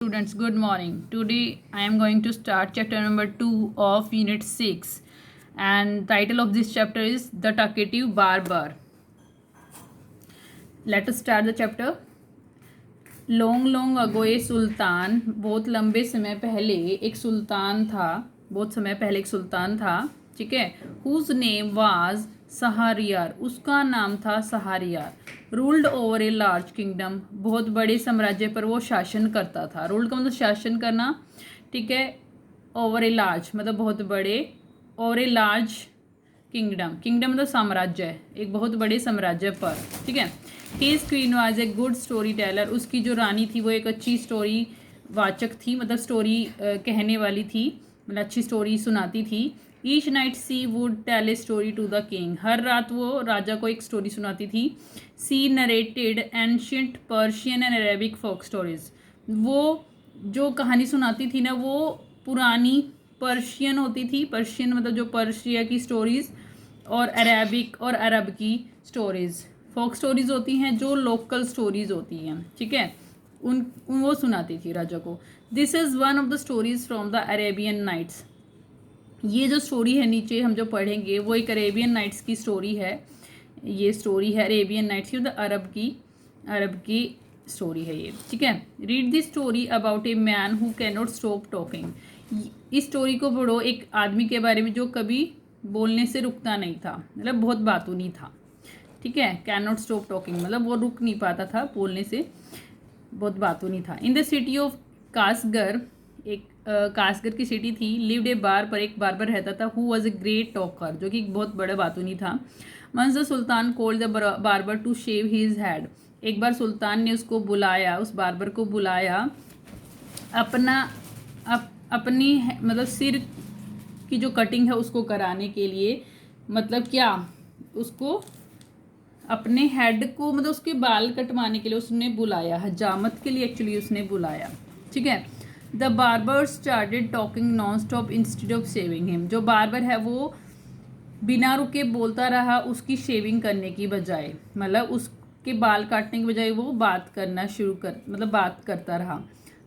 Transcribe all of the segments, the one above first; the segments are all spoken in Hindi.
Students, good morning. Today I am going to start chapter number 2 of unit 6, and title of this chapter is The Talkative Barber. Let us start the chapter. Long ago a सुल्तान, बहुत लंबे समय पहले एक सुल्तान था, ठीक है. Whose name was सहारियार, उसका नाम था Shahryar. Ruled over a large kingdom, बहुत बड़े साम्राज्य पर वो शासन करता था. रूल्ड का मतलब शासन करना, ठीक है. ओवर ए लार्ज मतलब बहुत बड़े, over a large kingdom, kingdom मतलब साम्राज्य है, एक बहुत बड़े साम्राज्य पर, ठीक है. His queen was a good story teller, उसकी जो रानी थी वो एक अच्छी स्टोरी वाचक थी, मतलब स्टोरी कहने वाली थी, मतलब अच्छी स्टोरी सुनाती थी. Each night she would tell a story to the king, हर रात वो राजा को एक स्टोरी सुनाती थी. She narrated ancient Persian and Arabic folk stories, वो जो कहानी सुनाती थी ना वो पुरानी पर्शियन होती थी. पर्शियन मतलब जो पर्शिया की स्टोरीज, और अरेबिक और अरब की स्टोरीज. फोक स्टोरीज होती हैं जो लोकल स्टोरीज होती हैं, ठीक है, उन वो सुनाती थी राजा को. This is one of the stories from the Arabian Nights, ये जो स्टोरी है नीचे हम जो पढ़ेंगे वो एक अरेबियन नाइट्स की स्टोरी है. ये स्टोरी है अरेबियन नाइट्स की, मतलब अरब की स्टोरी है ये, ठीक है. Read the story about a man who can not stop talking, इस स्टोरी को पढ़ो एक आदमी के बारे में जो कभी बोलने से रुकता नहीं था, मतलब बहुत बातूनी था, ठीक है. कैन नॉट स्टॉप टॉकिंग मतलब वो रुक नहीं पाता था बोलने से, बहुत बातूनी था. इन द सिटी ऑफ कासगर, एक कासगर की सिटी थी. लिव्ड ए बार पर एक बार्बर रहता था. Who was a great talker, जो कि बहुत बड़ा बातूनी था. Once the sultan called the barber to shave his head, एक बार सुल्तान ने उसको बुलाया, उस बार्बर को बुलाया अपनी मतलब सिर की जो कटिंग है उसको कराने के लिए. मतलब क्या, उसको अपने हेड को मतलब उसके बाल कटवाने के लिए उसने बुलाया, हजामत के लिए एक्चुअली उसने बुलाया, ठीक है. The barber started talking non stop instead of shaving him, जो बार्बर है वो बिना रुके बोलता रहा उसकी शेविंग करने की बजाय, मतलब उसके बाल काटने की बजाय वो बात करता रहा.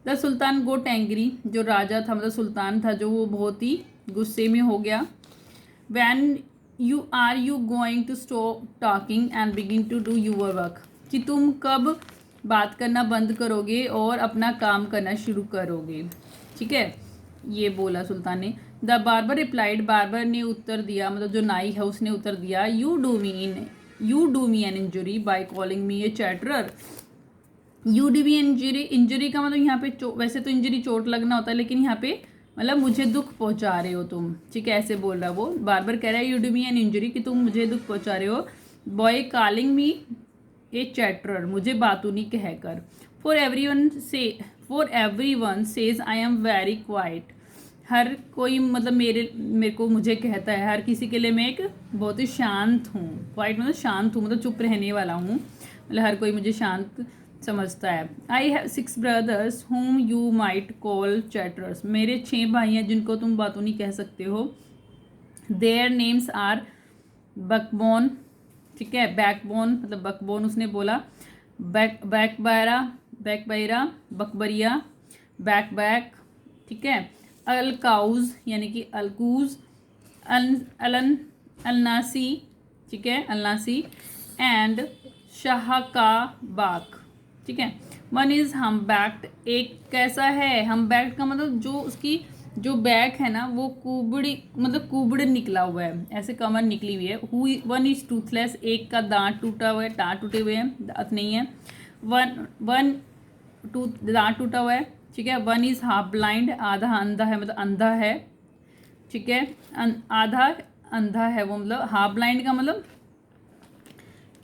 द सुल्तान गोट एंग्री, जो राजा था मतलब सुल्तान था जो, वो बहुत ही गुस्से में हो गया. When you going to stop talking and begin to do your work, कि तुम कब बात करना बंद करोगे और अपना काम करना शुरू करोगे, ठीक है. ये बोला सुल्तान ने. द बार्बर रिप्लाइड, बार्बर ने उत्तर दिया, मतलब जो नाई है उसने उत्तर दिया. You do me an injury by calling me a chatterer. You do me injury का मतलब यहाँ पे वैसे तो इंजरी चोट लगना होता है, लेकिन यहाँ पे मतलब मुझे दुख पहुंचा रहे हो तुम, ठीक है, ऐसे बोल रहा वो. बार्बर कह रहा है you do me an injury, कि तुम मुझे दुख पहुंचा रहे हो. बॉय कॉलिंग मी ए चैटरर, मुझे बातूनी कहकर. For every one says I am very quiet, हर कोई मतलब मुझे कहता है, हर किसी के लिए मैं एक बहुत ही शांत हूँ. क्वाइट मतलब शांत हूँ, मतलब चुप रहने वाला हूँ, मतलब हर कोई मुझे शांत समझता है. I have 6 brothers whom you might call chatterers, मेरे 6 भाई हैं जिनको तुम बातूनी कह सकते हो. देयर नेम्स आर बकबोन, ठीक है, बैकबोन मतलब बकबोन उसने बोला. बैकबैरा, बकबरिया, बैक, ठीक है. अलकाउज यानी कि अलकूज, अलन अलनासी, ठीक है, अलनासी, एंड शाहकाबाक, ठीक है. वन इज हम बैक्ड, एक कैसा है हम बैक्ड का मतलब जो उसकी जो बैक है ना वो कुबड़ निकला हुआ है, ऐसे कमर निकली हुई है. वन इज टूथलेस, एक का दांत टूटा हुआ है, दांत टूटे हुए हैं, दांत नहीं है. दांत टूटा हुआ है, ठीक है. वन इज हाफ ब्लाइंड, आधा अंधा है मतलब अंधा है, ठीक है. आधा अंधा है वो, मतलब हाफ ब्लाइंड का मतलब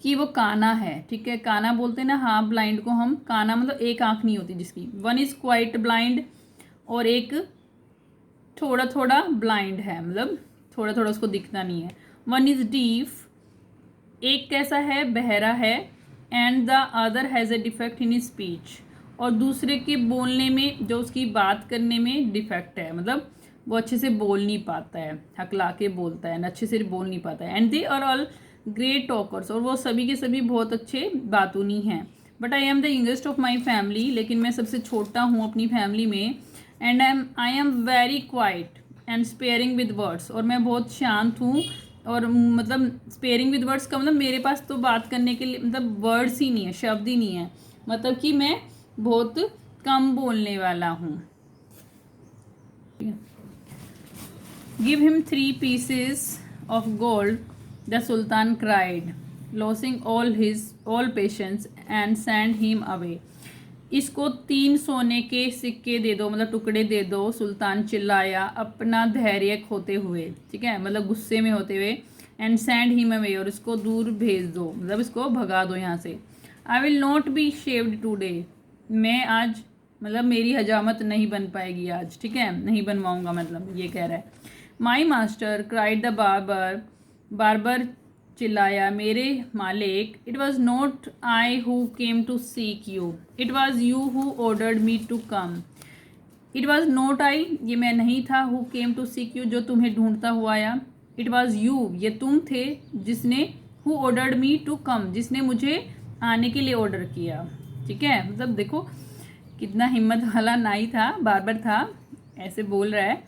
कि वो काना है, ठीक है. काना बोलते हैं ना हाफ ब्लाइंड को हम, काना मतलब एक आंख नहीं होती जिसकी. वन इज क्वाइट ब्लाइंड, और एक थोड़ा थोड़ा ब्लाइंड है, मतलब थोड़ा थोड़ा उसको दिखता नहीं है. वन इज डीफ, एक कैसा है बहरा है. And the other has a defect in speech, और दूसरे के बोलने में जो उसकी बात करने में डिफेक्ट है, मतलब वो अच्छे से बोल नहीं पाता है, हकला के बोलता है, अच्छे से बोल नहीं पाता है. And they are all great talkers, और वो सभी के सभी बहुत अच्छे बातूनी हैं. But I am the youngest of my family, लेकिन मैं सबसे छोटा हूँ अपनी फैमिली में। And I am very quiet and sparing with words, और मैं बहुत शांत हूँ। और मतलब स्पेयरिंग विद वर्ड्स का मतलब मेरे पास तो बात करने के लिए मतलब वर्ड्स ही नहीं है, शब्द ही नहीं है, मतलब कि मैं बहुत कम बोलने वाला हूँ। Give him 3 pieces of gold, the sultan cried, losing all patience and sent him away. इसको 3 सोने के सिक्के दे दो, मतलब टुकड़े दे दो, सुल्तान चिल्लाया अपना धैर्य खोते हुए, ठीक है, मतलब गुस्से में होते हुए। एंड सेंड हिम अवे, और इसको दूर भेज दो, मतलब इसको भगा दो यहाँ से। आई will not be shaved today, मैं आज मतलब मेरी हजामत नहीं बन पाएगी आज, ठीक है, नहीं बनवाऊंगा, मतलब ये कह रहा है। My master cried the barber, barber चिल्लाया मेरे मालिक। It was not I who came to seek you, it was you who ordered me to come. It was not I, ये मैं नहीं था, who came to seek you, जो तुम्हें ढूंढता हुआ आया। इट वॉज यू, ये तुम थे, जिसने who ordered me to come, जिसने मुझे आने के लिए ऑर्डर किया, ठीक है। मतलब देखो कितना हिम्मत वाला नाई था, बार्बर था, ऐसे बोल रहा है,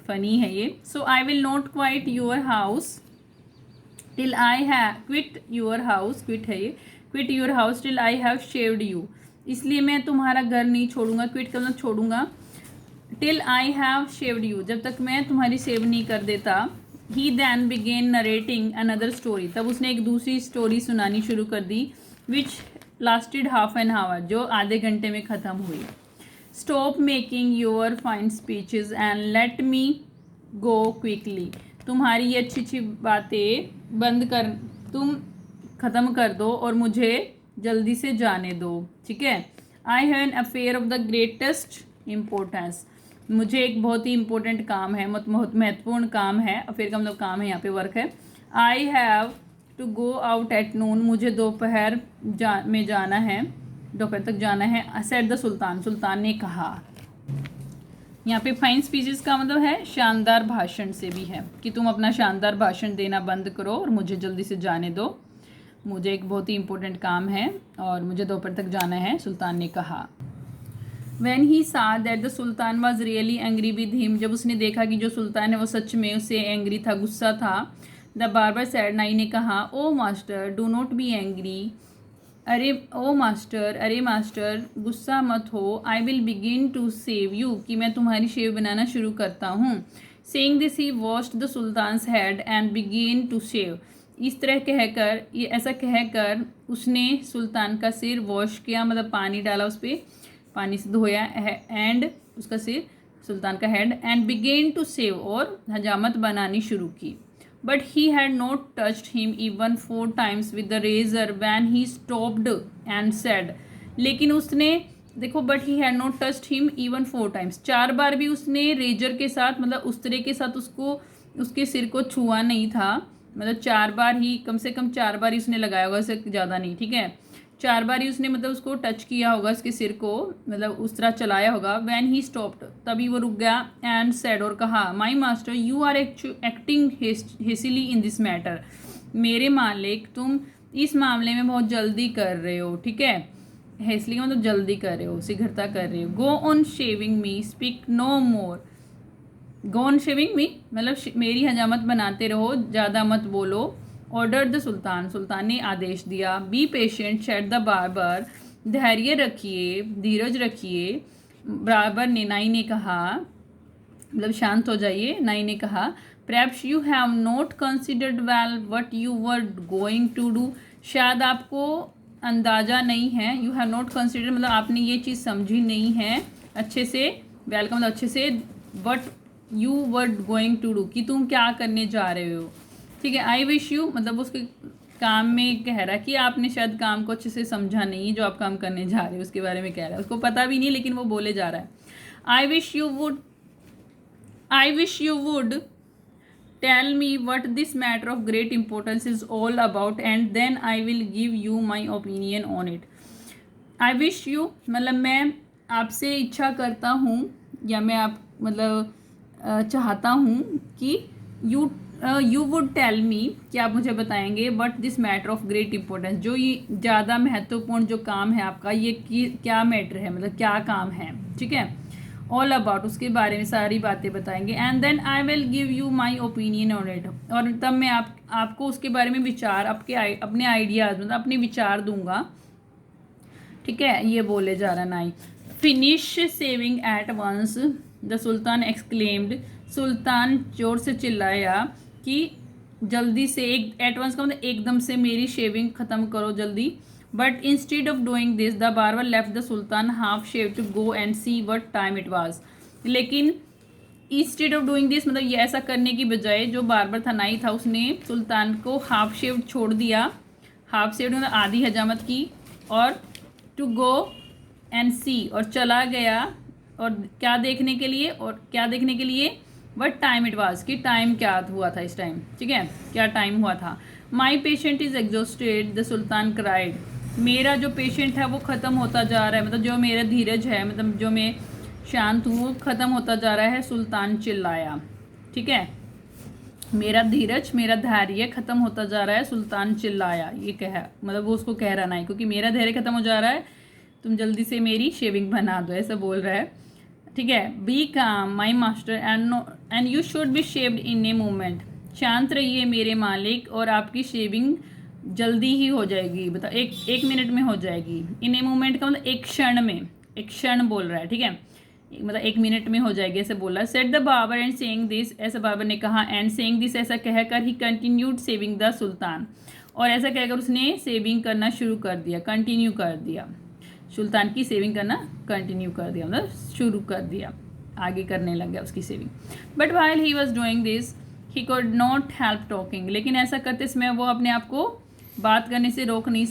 फनी है ये। So I will not quite your house till I have quit your house, quit है ये, quit your house till I have shaved you, इसलिए मैं तुम्हारा घर नहीं छोड़ूंगा, क्विट करना छोड़ूंगा, till I have shaved you, जब तक मैं तुम्हारी सेव नहीं कर देता। He then begin narrating another story, तब उसने एक दूसरी स्टोरी सुनानी शुरू कर दी, which lasted half an our, जो आधे घंटे में ख़त्म हुई। Stop making your fine speeches and let me go quickly, तुम्हारी ये अच्छी अच्छी बातें बंद कर, तुम ख़त्म कर दो और मुझे जल्दी से जाने दो, ठीक है। I have an affair of the greatest importance, मुझे एक बहुत ही इंपॉर्टेंट काम है, बहुत महत्वपूर्ण काम है, अफेयर का मतलब काम है, यहाँ पे वर्क है। I have to go out at noon, मुझे दोपहर में जाना है, दोपहर तक जाना है। सेड द सुल्तान, सुल्तान ने कहा। यहाँ पे फाइन स्पीचेस का मतलब है शानदार भाषण से भी है, कि तुम अपना शानदार भाषण देना बंद करो और मुझे जल्दी से जाने दो, मुझे एक बहुत ही इंपॉर्टेंट काम है और मुझे दोपहर तक जाना है, सुल्तान ने कहा। When he saw that the sultan was really angry with him, जब उसने देखा कि जो सुल्तान है वो सच में उससे एंग्री था, गुस्सा था। द बार्बर सैड, नाई ने कहा, o master do not be angry, अरे ओ मास्टर, अरे मास्टर गुस्सा मत हो। I will begin to shave you, कि मैं तुम्हारी शेव बनाना शुरू करता हूँ। Saying this he washed the sultan's head and begin to shave, इस तरह कहकर, ये ऐसा कहकर उसने सुल्तान का सिर वॉश किया, मतलब पानी डाला उस पर, पानी से धोया, एंड उसका सिर, सुल्तान का head, and began to shave, और हजामत बनानी शुरू की। But he had not touched him even 4 times with the razor when he stopped and said, लेकिन उसने देखो, but he had not touched him even 4 times, 4 बार भी उसने रेजर के साथ, मतलब उस तरह के साथ उसको, उसके सिर को छुआ नहीं था, मतलब 4 बार ही, कम से कम 4 बार ही उसने लगाया होगा, इससे ज़्यादा नहीं, ठीक है, 4 बार ही उसने मतलब उसको टच किया होगा, इसके सिर को, मतलब उस तरह चलाया होगा। व्हेन ही स्टॉप्ड, तभी वो रुक गया, एंड सेड, और कहा, my master you are acting hastily in this matter, मेरे मालिक तुम इस मामले में बहुत जल्दी कर रहे हो, ठीक है, हेसिली का मतलब जल्दी कर रहे हो, शीघ्रता कर रहे हो। Go on shaving me, speak no more, go on shaving me मतलब मेरी हजामत बनाते रहो, ज़्यादा मत बोलो। ऑर्डर द सुल्तान, सुल्तान ने आदेश दिया। Be patient said the barber, धैर्य रखिए, धीरज रखिए, बार्बर ने, नाई ने कहा, मतलब शांत हो जाइए, नाई ने कहा। Perhaps you have not considered well what you were going to do, शायद आपको अंदाज़ा नहीं है, यू हैव नॉट कंसिडर्ड मतलब आपने ये चीज़ समझी नहीं है अच्छे से, वेल का मतलब अच्छे से, what you were going to do, कि तुम क्या करने जा रहे हो, ठीक है। आई विश यू मतलब उसके काम में कह रहा है कि आपने शायद काम को अच्छे से समझा नहीं, जो आप काम करने जा रहे हो उसके बारे में कह रहा है, उसको पता भी नहीं लेकिन वो बोले जा रहा है। I wish you would tell me what this matter of great importance is all about and then I will give you my opinion on it. I wish you मतलब मैं आपसे इच्छा करता हूँ, या मैं आप मतलब चाहता हूँ कि you you would tell me, कि आप मुझे बताएंगे, but this matter of great importance, जो ये ज़्यादा महत्वपूर्ण जो काम है आपका, ये क्या मैटर है, मतलब क्या काम है, ठीक है। ऑल अबाउट, उसके बारे में सारी बातें बताएंगे। And then I will give you my opinion on it, और तब मैं आपको उसके बारे में विचार, अपने आइडियाज़, मतलब अपने विचार दूंगा, ठीक है। ये बोले जा रहा नाई। Finish shaving at once the sultan exclaimed, सुल्तान जोर से चिल्लाया कि जल्दी से, एक एट वंस का मतलब एकदम से मेरी शेविंग ख़त्म करो जल्दी। But instead of doing this the barber left the sultan half shave to go and see what time it was. लेकिन इंस्टेड ऑफ डूइंग दिस मतलब ये ऐसा करने की बजाय, जो बार्बर था नाई था, उसने सुल्तान को हाफ शेव छोड़ दिया। हाफ शेव मतलब आधी हजामत की, और टू गो एंड सी, और चला गया, और क्या देखने के लिए, वट टाइम इट वाज, कि टाइम क्या हुआ था इस टाइम, ठीक है, क्या टाइम हुआ था। My patient is exhausted the sultan cried, मेरा जो पेशेंट है वो ख़त्म होता जा रहा है, मतलब जो मेरा धीरज है, मतलब जो मैं शांत हूँ, वो ख़त्म होता जा रहा है, सुल्तान चिल्लाया, ठीक है। मेरा धीरज, मेरा धैर्य ख़त्म होता जा रहा है, सुल्तान चिल्लाया, ये कहा, मतलब वो उसको कह रहा नहीं, क्योंकि मेरा धैर्य ख़त्म हो जा रहा है, तुम जल्दी से मेरी शेविंग बना दो, ऐसा बोल रहा है, ठीक है। बी काम my master and you should be shaved in a moment, शांत रहिए मेरे मालिक, और आपकी शेविंग जल्दी ही हो जाएगी, बताओ, एक मिनट में हो जाएगी। इन ए मोमेंट का मतलब एक क्षण में, एक क्षण बोल रहा है, ठीक है, मतलब एक मिनट में हो जाएगी, ऐसे बोला। Said the barber and saying this, ऐसा बाबर ने कहा, एंड सेइंग दिस, ऐसा कहकर he continued shaving the sultan, और ऐसा कहकर उसने सेविंग करना शुरू कर दिया, कंटिन्यू कर दिया, सुल्तान की सेविंग करना कंटिन्यू कर दिया, मतलब शुरू कर दिया, आगे करने लग गया उसकी saving. But while he was doing this he could not help talking, लेकिन ऐसा करते समय वो अपने आप को बात करने से रोक नहीं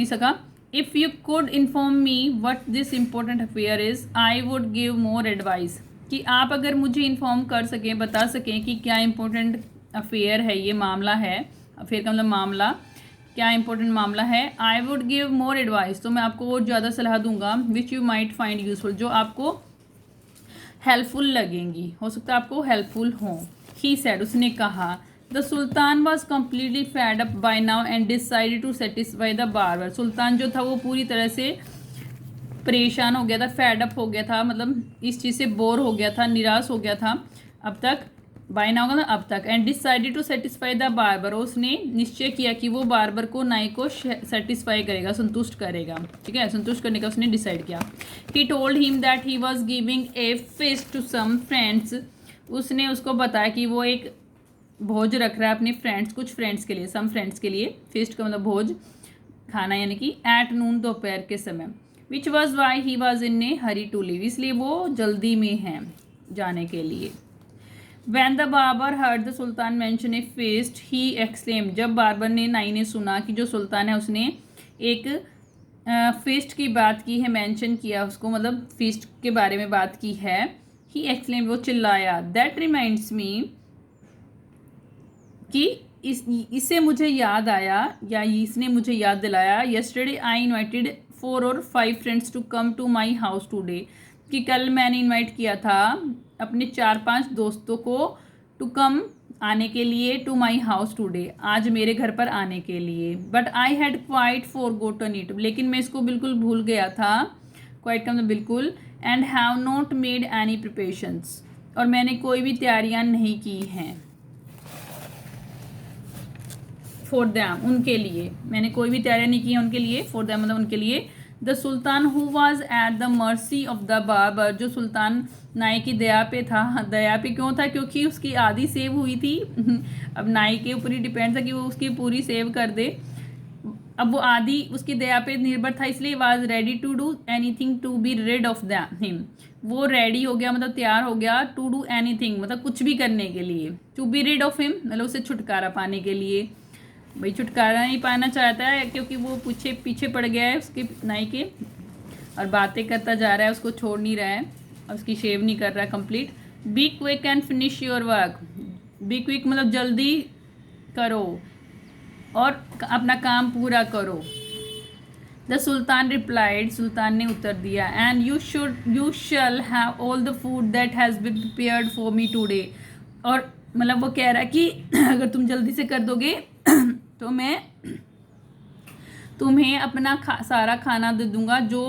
सका। If you could inform me what this important affair is, I would give more advice, कि आप अगर मुझे इन्फॉर्म कर सकें, बता सकें कि क्या इम्पोर्टेंट अफेयर है, ये मामला है, अफेयर का मतलब मामला, क्या इंपॉर्टेंट मामला है। I would give more advice, तो मैं आपको और ज़्यादा सलाह दूंगा, which you might find useful, जो आपको हेल्पफुल लगेंगी, हो सकता है आपको हेल्पफुल हो। ही सेड, उसने कहा, the sultan was completely fed up by now and decided to satisfy the barber, सुल्तान जो था वो पूरी तरह से परेशान हो गया था, फैड अप हो गया था, मतलब इस चीज़ से बोर हो गया था, निराश हो गया था अब तक, बाय नाउ का अब तक, and decided to satisfy the barber, उसने निश्चय किया कि वो बार्बर को, नाई को सेटिस्फाई करेगा, संतुष्ट करेगा, ठीक है, संतुष्ट करने का उसने डिसाइड किया। He told him that he was giving a feast to some friends, उसने उसको बताया कि वो एक भोज रख रहा है अपने फ्रेंड्स, कुछ फ्रेंड्स के लिए, सम फ्रेंड्स के लिए, फीस्ट का मतलब भोज, खाना, यानी कि एट नून, दोपहर के समय। Which was why he was in a hurry to leave, इसलिए वो जल्दी में हैं जाने के लिए। When the barber heard the sultan mention a feast, he exclaimed, जब बार्बर ने, नाई ने सुना कि जो सुल्तान है उसने एक फीस्ट की बात की है, मेंशन किया उसको, मतलब फीस्ट के बारे में बात की है, ही एक्सक्लेम्ड, वो चिल्लाया, दैट रिमाइंड्स मी, कि इससे मुझे याद आया, या इसने मुझे याद दिलाया, yesterday I invited 4 or 5 friends to come to my house today, कि कल मैंने इनवाइट किया था अपने 4-5 दोस्तों को, टू कम, आने के लिए, टू माई हाउस टूडे, आज मेरे घर पर आने के लिए। But I had quite forgotten it, लेकिन मैं इसको बिल्कुल भूल गया था, क्वाइट का मतलब बिल्कुल, and have not made any preparations, और मैंने कोई भी तैयारियां नहीं की हैं, फॉर दैम, उनके लिए, मैंने कोई भी तैयारियां नहीं की हैं उनके लिए, फॉर दैम मतलब उनके लिए। The Sultan who was at the mercy of the barber, जो सुल्तान नाई की दया पे था, दया पे क्यों था, क्योंकि उसकी आधी सेव हुई थी अब नाई के ऊपर ही डिपेंड था कि वो उसकी पूरी सेव कर दे, अब वो आधी उसकी दया पे निर्भर था, इसलिए was ready to do anything to be rid of the him, वो रेडी हो गया, मतलब तैयार हो गया, टू डू एनीथिंग मतलब कुछ भी करने के लिए, to be rid of him मतलब उसे छुटकारा पाने के लिए, भाई छुटकारा नहीं पाना चाहता है क्योंकि वो पीछे पड़ गया है उसके नाई के, और बातें करता जा रहा है, उसको छोड़ नहीं रहा है, और उसकी शेव नहीं कर रहा है complete. Be quick and finish your work, be quick मतलब जल्दी करो और अपना काम पूरा करो, द सुल्तान रिप्लाइड, सुल्तान ने उत्तर दिया, and you shall have all the food that has been prepared for me today. और मतलब वो कह रहा है कि अगर तुम जल्दी से कर दोगे तो मैं तुम्हें अपना सारा खाना दे दूंगा जो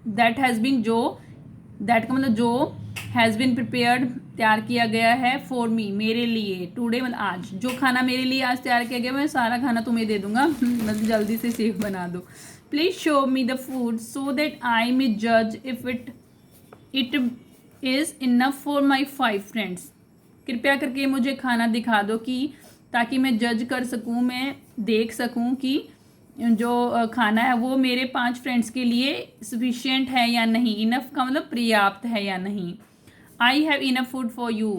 दैट हैज़ बीन, जो दैट का मतलब जो हैज़ बीन प्रिपेयर्ड तैयार किया गया है फॉर मी, मेरे लिए, टुडे मतलब आज, जो खाना मेरे लिए आज तैयार किया गया मैं सारा खाना तुम्हें दे दूंगा मतलब जल्दी से सेफ बना दो। Please show me the food so that I may जज if it is enough for my 5 friends. कृपया करके मुझे खाना दिखा दो कि ताकि मैं जज कर सकूं, मैं देख सकूं कि जो खाना है वो मेरे 5 फ्रेंड्स के लिए सफिशिएंट है या नहीं। इनफ का मतलब पर्याप्त है या नहीं। I have enough food for you,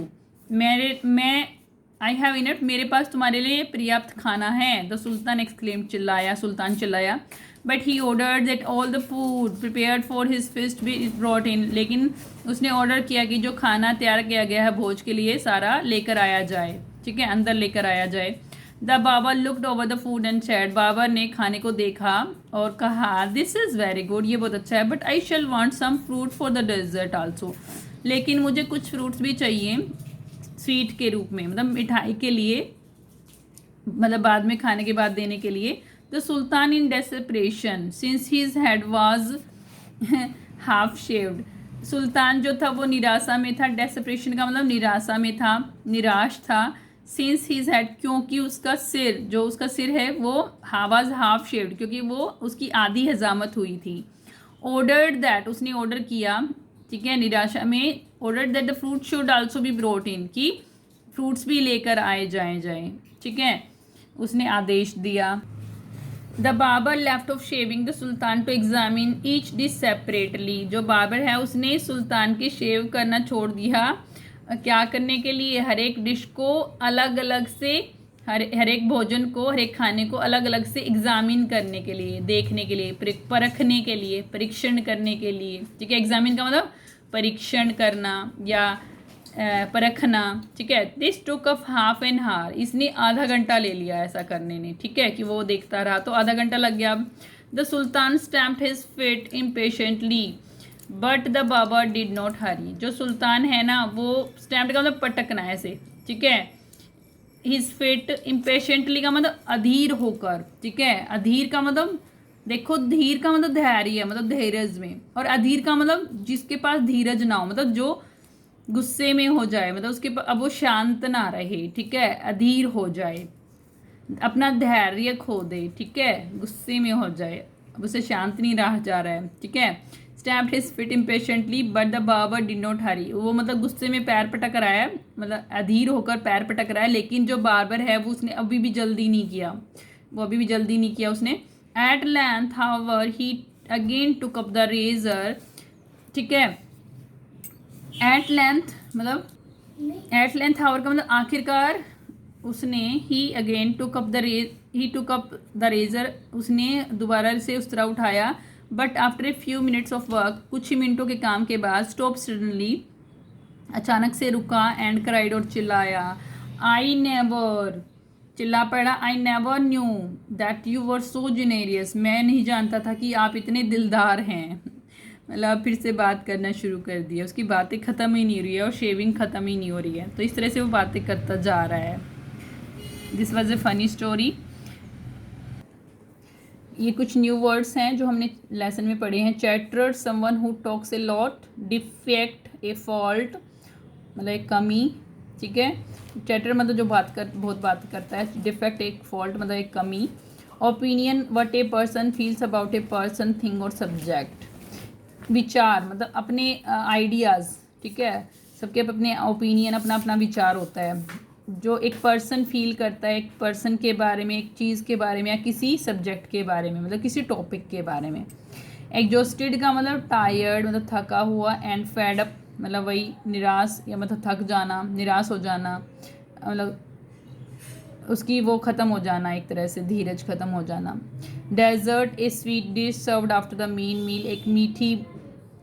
I have enough, मेरे पास तुम्हारे लिए पर्याप्त खाना है। द सुल्तान एक्सक्लेम, चिल्लाया, सुल्तान चिल्लाया। But he order that all the food prepared for his fest be brought in, लेकिन उसने ऑर्डर किया कि जो खाना तैयार किया गया है भोज के लिए सारा लेकर आया जाए, ठीक है, अंदर लेकर आया जाए। The barber looked over the food and said, barber ने खाने को देखा और कहा, दिस इज़ वेरी गुड, ये बहुत अच्छा है, but I shall want some fruit for the dessert also, लेकिन मुझे कुछ फ्रूट्स भी चाहिए स्वीट के रूप में, मतलब मिठाई के लिए, मतलब बाद में खाने के बाद देने के लिए। The sultan in desperation since his head was half shaved, सुल्तान जो था वो निराशा में था। डेस्परेशन का मतलब निराशा में था, निराश था। सिंस हिज हेड, क्योंकि उसका सिर, जो उसका सिर है वो वाज हाफ शेव्ड, क्योंकि वो उसकी आधी हजामत हुई थी। ऑर्डर्ड दैट, उसने ऑर्डर किया, ठीक है, निराशा में। Order that the fruit should also be brought in, कि फ्रूट्स भी लेकर आए जाए, ठीक है, उसने आदेश दिया। The barber left off shaving the sultan to examine each dish separately, जो बाबर है उसने सुल्तान के शेव करना छोड़ दिया, क्या करने के लिए, हर एक डिश को अलग अलग से, हर एक भोजन को, हर एक खाने को अलग अलग से एग्जामिन करने के लिए, देखने के लिए, परखने के लिए, परीक्षण करने के लिए, ठीक है। एग्जामिन का मतलब परीक्षण करना या परखना, ठीक है। This took up half an hour, इसने आधा घंटा ले लिया ऐसा करने ने, ठीक है, कि वो देखता रहा तो आधा घंटा लग गया। The sultan stamped his feet impatiently but the barber did not hurry, जो सुल्तान है ना वो स्टैम्प का मतलब पटकना ऐसे, ठीक है। हिज फीट इम्पेशेंटली का मतलब अधीर होकर, ठीक है। अधीर का मतलब देखो, धीर का मतलब धैर्य, मतलब धैर्य में, और अधीर का मतलब जिसके पास धीरज ना हो, मतलब जो गुस्से में हो जाए, मतलब उसके अब वो शांत ना रहे, ठीक है, अधीर हो जाए, अपना धैर्य खो दे, ठीक है, गुस्से में हो जाए, अब उसे शांत नहीं रहा जा रहा है, ठीक है। Stamped his feet impatiently but the barber did not hurry, वो मतलब गुस्से में पैर पटक रहा है, मतलब अधीर होकर पैर पटक रहा है, लेकिन जो बाबर है वो उसने अभी भी जल्दी नहीं किया, वो अभी भी जल्दी नहीं किया उसने। At length however he again took up the razor, ठीक है। एट लेंथ मतलब, एट लेंथ हावर का मतलब आखिरकार उसने, he again took up the razor, उसने दोबारा से उस तरह उठाया। But after a few minutes of work, कुछ ही मिनटों के काम के बाद, स्टॉप सडनली, अचानक से रुका, एंड क्राइड, और चिल्लाया, आई नेवर, चिल्ला पड़ा, I never knew that you were so generous, मैं नहीं जानता था कि आप इतने दिलदार हैं। मतलब फिर से बात करना शुरू कर दिया, उसकी बातें ख़त्म ही नहीं हो रही है और शेविंग ख़त्म ही नहीं हो रही है, तो इस तरह से वो बातें करता जा रहा है। This was a funny story. ये कुछ न्यू वर्ड्स हैं जो हमने लेसन में पढ़े हैं। Chatter, someone who talks a lot. Defect, A fault, मतलब एक कमी, ठीक है। चैटर मतलब जो बहुत बात करता है। डिफेक्ट एक फॉल्ट मतलब एक कमी। Opinion, what a person feels about a person, thing और सब्जेक्ट। विचार मतलब अपने आइडियाज़, ठीक है, सबके अपने ओपिनियन, अपना अपना विचार होता है, जो एक पर्सन फील करता है एक पर्सन के बारे में, एक चीज़ के बारे में, या किसी सब्जेक्ट के बारे में, मतलब किसी टॉपिक के बारे में। एग्जॉस्टेड का मतलब टायर्ड, मतलब थका हुआ। एंड फेड अप मतलब वही निराश, या मतलब थक जाना, निराश हो जाना, मतलब उसकी वो ख़त्म हो जाना, एक तरह से धीरज ख़त्म हो जाना। Dessert, a sweet dish served after the main meal, एक मीठी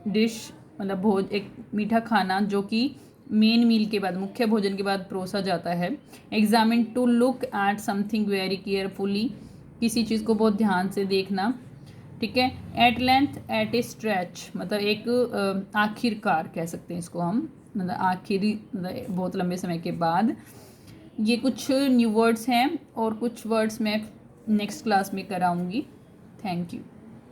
डिश मतलब भोज, एक मीठा खाना जो कि मेन मील के बाद, मुख्य भोजन के बाद परोसा जाता है। Examine, to look at something very carefully, किसी चीज़ को बहुत ध्यान से देखना, ठीक है। At length, at a stretch, मतलब एक आखिरकार कह सकते हैं इसको हम, मतलब आखिरी, मतलब बहुत लंबे समय के बाद। ये कुछ न्यू वर्ड्स हैं और कुछ वर्ड्स मैं नेक्स्ट क्लास में कराऊंगी। Thank you.